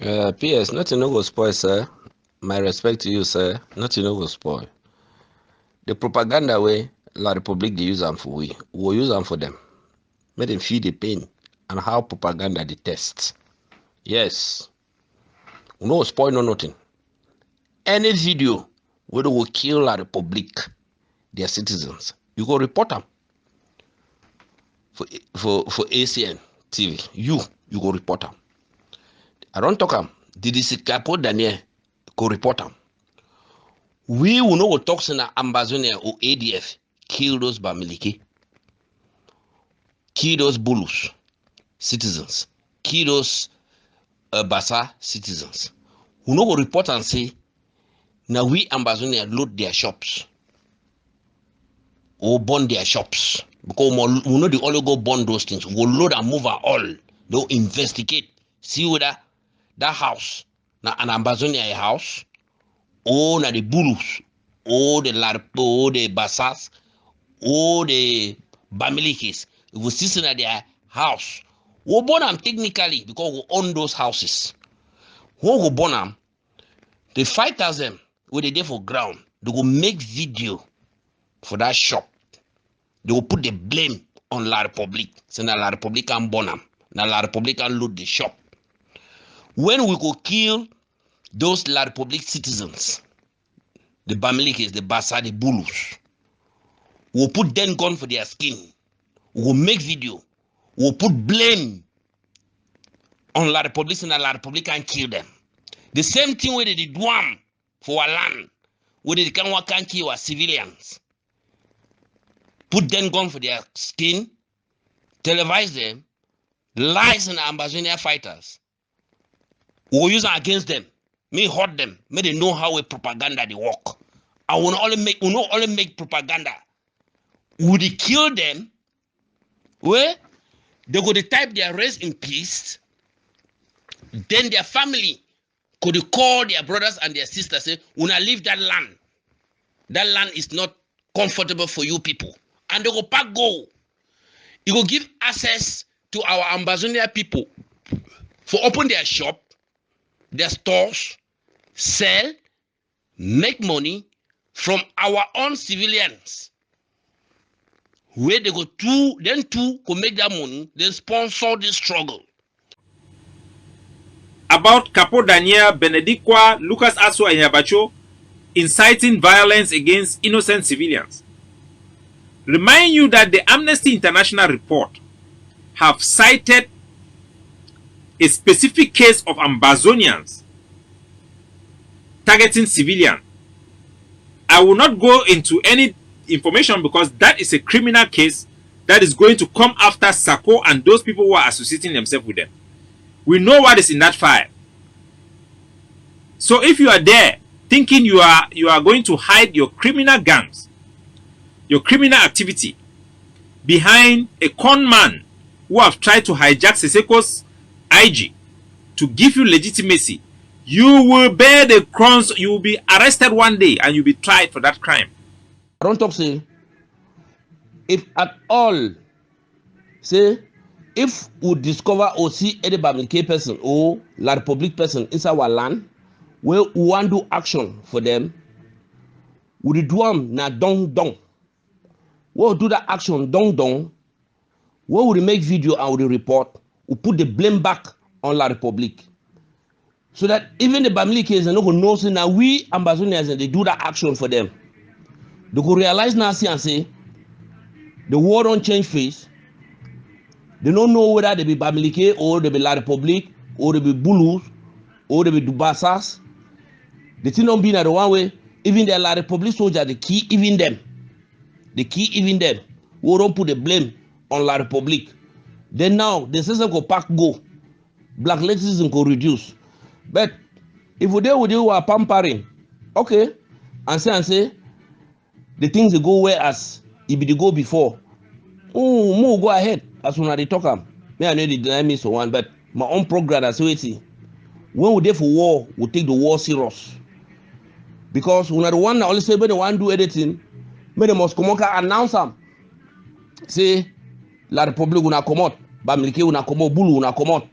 PS, nothing no go spoil, sir. My respect to you, sir. Nothing no go spoil. The propaganda way La Republic they use them for we will use them for them. Make them feel the pain and how propaganda they test. Yes. We no spoil no nothing. Any video where they will kill La Republic, their citizens, you go report them for ACN TV. You go report them. I don't talk them. Did this capo Daniel go report them? We will know what talks in Ambazonia or ADF kill those Bamiliki, kill those Bulus citizens, kill those Basa citizens. We know what report and say now we Ambazonia load their shops or burn their shops because we know they only go burn those things. We'll load and move all. They'll investigate, see whether that house now an Ambazonia house. Or na the Bulus, or the Larpo, the Basas, or the Bamilikis. We will sit in their house. We burn them technically because we own those houses. When we burn them, the fighters them where they there for ground, they will make video for that shop. They will put the blame on La Republic. So now La Republic can burn them. Now La Republic can loot the shop. When we go kill those La Republic citizens, the Bamilikis, the Basa, the Bulus, we'll put them gun for their skin. We'll make video. We'll put blame on La Republic and La Republic can kill them. The same thing where they did one for our land, where they can't kill our civilians. Put them gun for their skin, televise them, lies in the Ambazonia fighters. We'll use it against them. Me hurt them. May they know how a propaganda they work. I will not only make propaganda. Would they kill them? Where they go to type their race in peace. Then their family could call their brothers and their sisters say, "When I leave that land, that land is not comfortable for you people." And they go pack go. It will give access to our Ambazonia people for open their shop, their stores, sell, make money from our own civilians. Where they go to, then to make that money, then sponsor this struggle. About Capo Daniel, Benedictwa, Lucas Aswa and Yabacho inciting violence against innocent civilians. Remind you that the Amnesty International report have cited a specific case of Ambazonians targeting civilians. I will not go into any information because that is a criminal case that is going to come after Sako and those people who are associating themselves with them. We know what is in that file. So if you are there thinking you are going to hide your criminal gangs, your criminal activity behind a con man who have tried to hijack Seseko's IG to give you legitimacy, you will bear the crowns. You will be arrested one day and you'll be tried for that crime. I don't talk say, if at all, say, if we discover or see any Bamileke person or La Republic person inside our land, we want to do action for them, we do them na dong. We'll do that action dong. We will make video and we report. We put the blame back on La Republic. So that even the Bamilekes are not going to know, so now we Ambazonians, they do that action for them. They go realize now, see and say, the war don't change face. They don't know whether they be Bamileke or they be La Republic or they be Bulus or they be Dubasas. The thing don't be in the one way, even the La Republic soldiers, they key even them. We don't put the blame on La Republic. Then now, the system go pack go. Black racism go reduce. But if we deal with you who are pampering, okay, and say, the things they go where as if they go before. More go ahead as soon as they talk am. Me I know they deny me so one, but my own program as waiting. When we there for war, we take the war serious. Because when the one that only say when they want to do anything, when they must come out announce them. Say La Republic una come out, Bamileke una come out, Bulu una come out.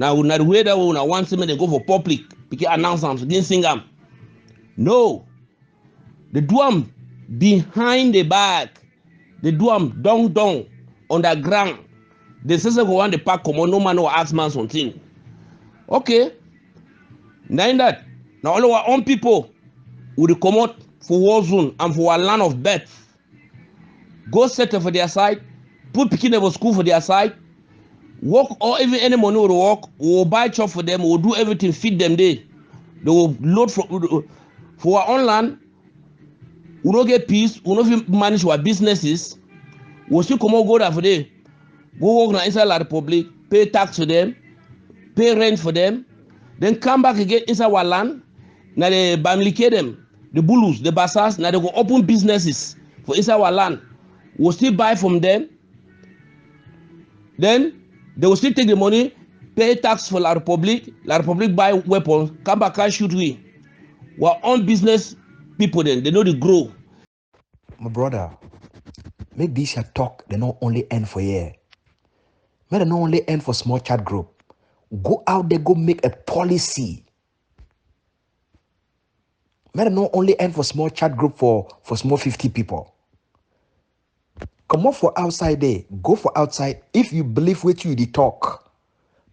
Now we not way that we want to they go for public because announce them, didn't sing them. No, they do them behind the back. They do them down underground. They say go want the park come on, no man or ask man something. Okay, now in that, now all our own people will come out for war zone and for our land of birth. Go settle for their side, put picking for school for their side, work or even any money will work, we'll buy chop for them, we'll do everything, feed them there. They will load for our own land, we'll not get peace, we'll not manage our businesses, we'll still come out go there for them. Go work inside the Republic, pay tax for them, pay rent for them, then come back again inside our land. Now they bamlicate them, the bulus, the basas, now they go open businesses for inside our land. We'll still buy from them. Then they will still take the money, pay tax for La Republic buy weapons, come back and shoot we. We're on business people then, they know the grow. My brother, make this your talk, they not only end for here. May they not only end for small chat group. Go out there, go make a policy. May they not only end for small chat group for small 50 people. Come on for outside there. Go for outside. If you believe what you talk,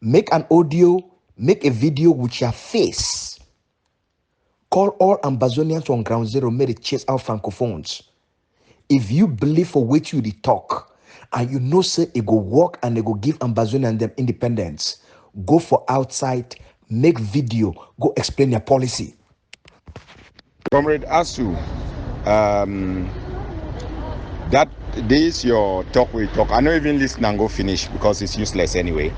make an audio, make a video with your face. Call all Ambazonians on ground zero, make it chase out francophones. If you believe for what you talk, and you know say it go work and they go give Ambazonians them independence, go for outside, make video, go explain your policy. Comrade Asu, that this your talk we talk. I know even listen and go finish because it's useless anyway.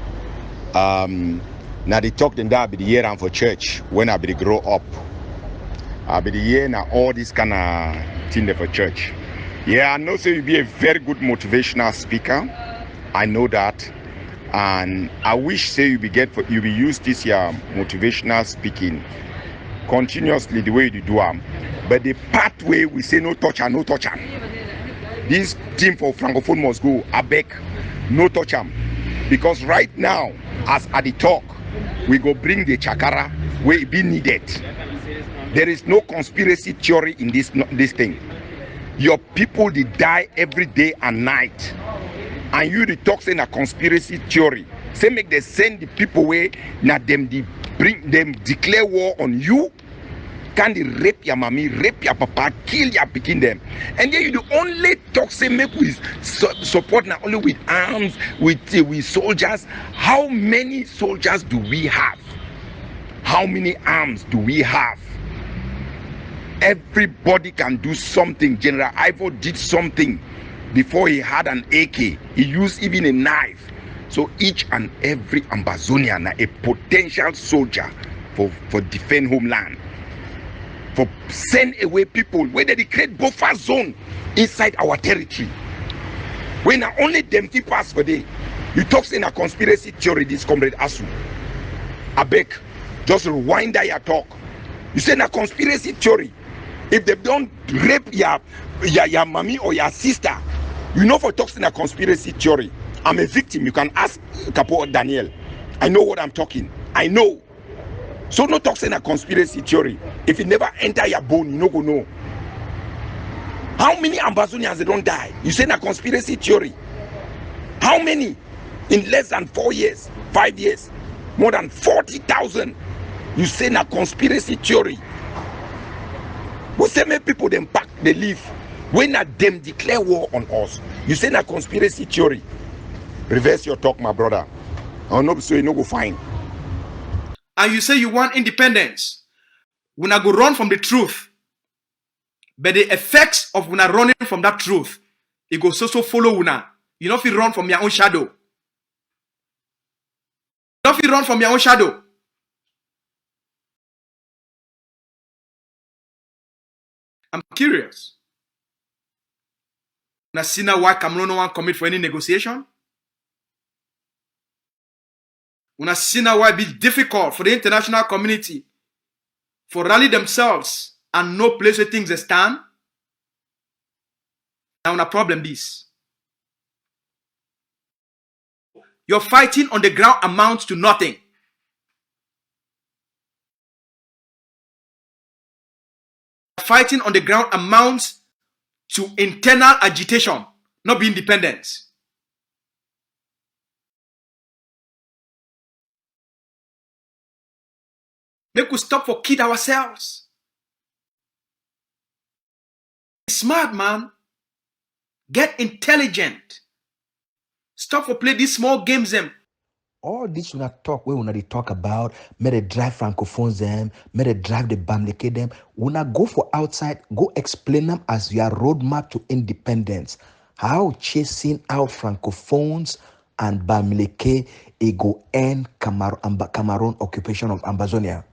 Now the talk then that be the year and for church when I be grow up. I be the year now all this kind of thing there for church. Yeah, I know say you be a very good motivational speaker. I know that, and I wish say you be use this your motivational speaking continuously the way you do them. But the pathway we say no touch and no touch am. This team for Francophone must go. I beg, no touch am. Because right now, as at the talk, we go bring the chakara where it be needed. There is no conspiracy theory in this thing. Your people they die every day and night, and you the talk saying a conspiracy theory. Say make they send the people away. Now them bring them declare war on you. Can they rape your mommy, rape your papa, kill your picking them? And then you the only talk say make we support not only with arms, with soldiers. How many soldiers do we have? How many arms do we have? Everybody can do something. General Ivo did something before he had an AK. He used even a knife. So each and every Ambazonian a potential soldier for defend homeland. For send away people where they create buffer zone inside our territory. When only them people pass for day. You talk in a conspiracy theory, this comrade Asu. I beg, just rewind that your talk. You say in a conspiracy theory. If they don't rape your mommy or your sister, you know for talking a conspiracy theory. I'm a victim. You can ask Capo or Daniel. I know what I'm talking. I know. So no talking a conspiracy theory. If it never enter your bone, you no go know. How many Ambazonians they don't die? You say a conspiracy theory. How many? In less than 4 years, 5 years, more than 40,000. You say a conspiracy theory. We say many people them pack they leave. When them declare war on us, you say a conspiracy theory. Reverse your talk, my brother. Or no, so you no go fine. And you say you want independence. We not go run from the truth. But the effects of when running from that truth, it goes so follow una. You know if you run from your own shadow. You know if you run from your own shadow. I'm curious. Now see now why Cameroon no one commit for any negotiation? Una see now why it be difficult for the international community for rally themselves and no place where things stand? Now una problem this. Your fighting on the ground amounts to nothing. fighting on the ground amounts to internal agitation, not being independent. Make we stop for kid ourselves. Smart, man. Get intelligent. Stop for play these small games them. All this when I talk, when they talk about, may they drive francophones them, may they drive the Bamileke them. When I go for outside, go explain them as your roadmap to independence. How chasing out francophones and Bamileke it go end Cameroon occupation of Ambazonia.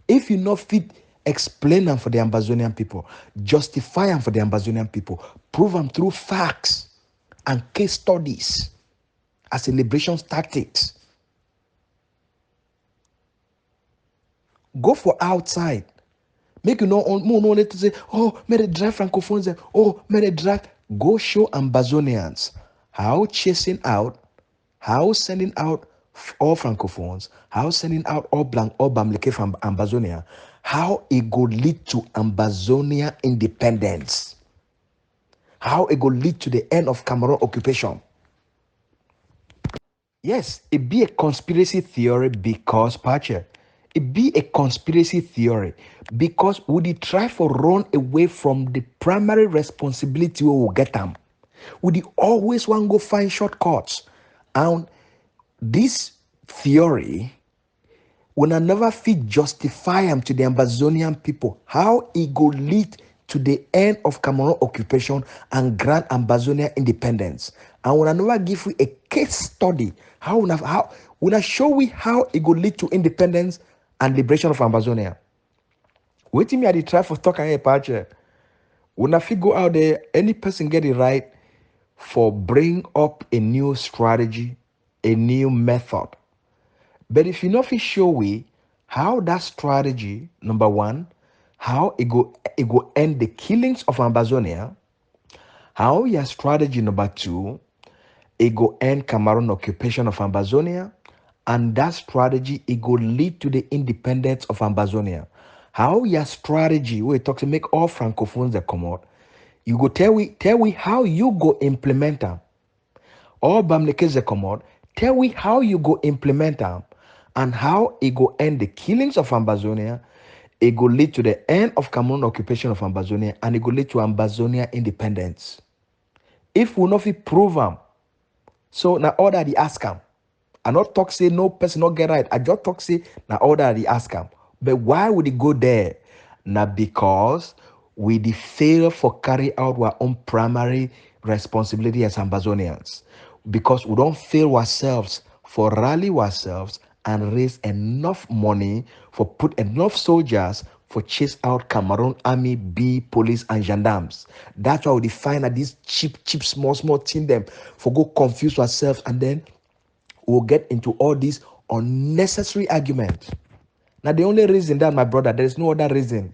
If you not fit explain them for the Ambazonian people, justify them for the Ambazonian people, prove them through facts and case studies as a liberation tactics. Go for outside. Make you no only to say, oh, may they drive francophones, oh, may they drive. Go show Ambazonians how chasing out, how sending out all francophones, how sending out all Bamileke from Ambazonia, how it go lead to Ambazonia independence, how it go lead to the end of Cameroon occupation. Yes, it be a conspiracy theory because, Pache, it be a conspiracy theory because would he try for run away from the primary responsibility we will get them? Would he always want to go find shortcuts? And this theory will never fit justify him to the Ambazonian people, how it go lead to the end of Cameroon occupation and grant Ambazonia independence. And when I never give you a case study, how when I show you how it go lead to independence and liberation of Ambazonia. Wait till me at the try for talking a patch. When I go out there, any person get it right for bring up a new strategy, a new method. But if you know fit show we how that strategy, number one, how it go end the killings of Ambazonia, how your strategy number two, it go end Cameroon occupation of Ambazonia, and that strategy it go lead to the independence of Ambazonia. How your strategy we talk to make all francophones that come out, you go tell we how you go implement them. All Bamileke that come out, tell we how you go implement them and how it go end the killings of Ambazonia. It go lead to the end of Cameroon occupation of Ambazonia, and it go lead to Ambazonia independence. If we not fit prove them, so now order the ask them. I not talk say no person not get right. I just talk say now order the ask them. But why would it go there? Now because we the fail for carry out our own primary responsibility as Ambazonians. Because we don't fail ourselves for rally ourselves and raise enough money for put enough soldiers for chase out Cameroon army, B, police, and gendarmes. That's why we define that these cheap, small thing them for go confuse ourselves, and then we'll get into all these unnecessary arguments. Now, the only reason that, my brother, there is no other reason.